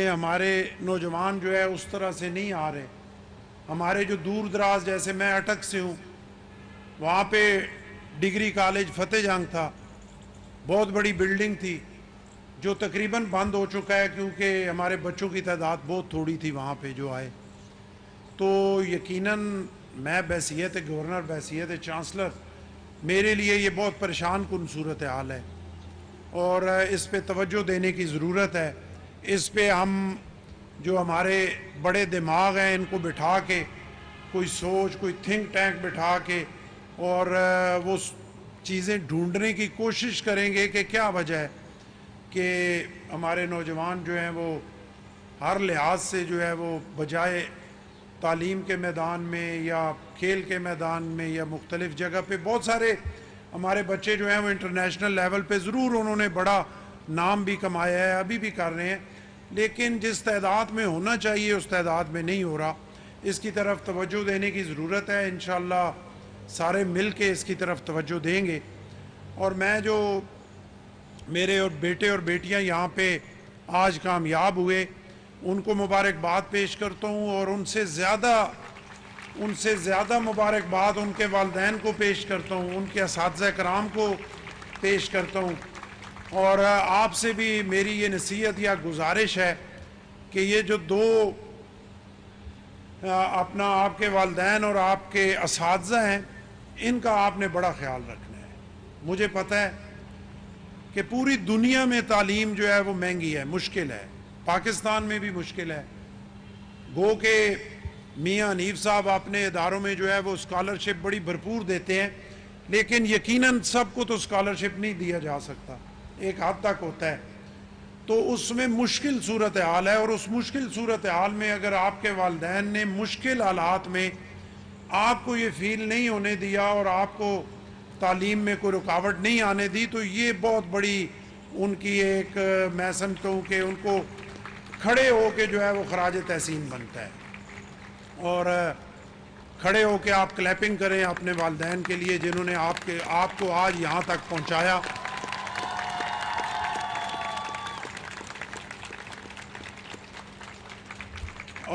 میں ہمارے نوجوان جو ہے اس طرح سے نہیں آ رہے. ہمارے جو دور دراز، جیسے میں اٹک سے ہوں، وہاں پہ ڈگری کالج فتح جنگ تھا، بہت بڑی بلڈنگ تھی جو تقریباً بند ہو چکا ہے کیونکہ ہمارے بچوں کی تعداد بہت تھوڑی تھی وہاں پہ جو آئے. تو یقیناً میں بحیثیت گورنر، بحیثیت چانسلر، میرے لیے یہ بہت پریشان کن صورت حال ہے اور اس پہ توجہ دینے کی ضرورت ہے. اس پہ ہم جو ہمارے بڑے دماغ ہیں ان کو بٹھا کے کوئی سوچ، کوئی تھنک ٹینک بٹھا کے اور وہ چیزیں ڈھونڈنے کی کوشش کریں گے کہ کیا وجہ ہے کہ ہمارے نوجوان جو ہیں وہ ہر لحاظ سے جو ہے وہ بجائے تعلیم کے میدان میں یا کھیل کے میدان میں یا مختلف جگہ پہ، بہت سارے ہمارے بچے جو ہیں وہ انٹرنیشنل لیول پہ ضرور انہوں نے بڑا نام بھی کمایا ہے، ابھی بھی کر رہے ہیں، لیکن جس تعداد میں ہونا چاہیے اس تعداد میں نہیں ہو رہا. اس کی طرف توجہ دینے کی ضرورت ہے. انشاءاللہ سارے مل کے اس کی طرف توجہ دیں گے. اور میں جو میرے اور بیٹے اور بیٹیاں یہاں پہ آج کامیاب ہوئے ان کو مبارکباد پیش کرتا ہوں، اور ان سے زیادہ مبارکباد ان کے والدین کو پیش کرتا ہوں، ان کے اساتذہ کرام کو پیش کرتا ہوں. اور آپ سے بھی میری یہ نصیحت یا گزارش ہے کہ یہ جو دو آپ کے والدین اور آپ کے اساتذہ ہیں، ان کا آپ نے بڑا خیال رکھنا ہے. مجھے پتہ ہے کہ پوری دنیا میں تعلیم جو ہے وہ مہنگی ہے، مشکل ہے، پاکستان میں بھی مشکل ہے. گو کہ میاں حنیف صاحب اپنے اداروں میں جو ہے وہ اسکالرشپ بڑی بھرپور دیتے ہیں، لیکن یقیناً سب کو تو اسکالرشپ نہیں دیا جا سکتا، ایک حد تک ہوتا ہے. تو اس میں مشکل صورتحال ہے، اور اس مشکل صورتحال میں اگر آپ کے والدین نے مشکل حالات میں آپ کو یہ فیل نہیں ہونے دیا اور آپ کو تعلیم میں کوئی رکاوٹ نہیں آنے دی، تو یہ بہت بڑی ان کی ایک، میں سمجھتا ہوں کہ ان کو کھڑے ہو کے جو ہے وہ خراج تحسین بنتا ہے. اور کھڑے ہو کے آپ کلیپنگ کریں اپنے والدین کے لیے جنہوں نے آپ کو آج یہاں تک پہنچایا.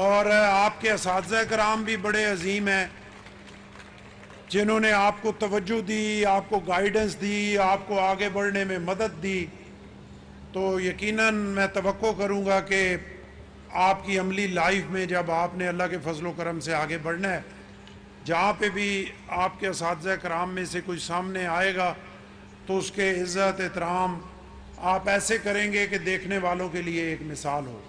اور آپ کے اساتذہ کرام بھی بڑے عظیم ہیں جنہوں نے آپ کو توجہ دی، آپ کو گائیڈنس دی، آپ کو آگے بڑھنے میں مدد دی. تو یقیناً میں توقع کروں گا کہ آپ کی عملی لائف میں جب آپ نے اللہ کے فضل و کرم سے آگے بڑھنا ہے، جہاں پہ بھی آپ کے اساتذہ کرام میں سے کوئی سامنے آئے گا تو اس کے عزت احترام آپ ایسے کریں گے کہ دیکھنے والوں کے لیے ایک مثال ہو.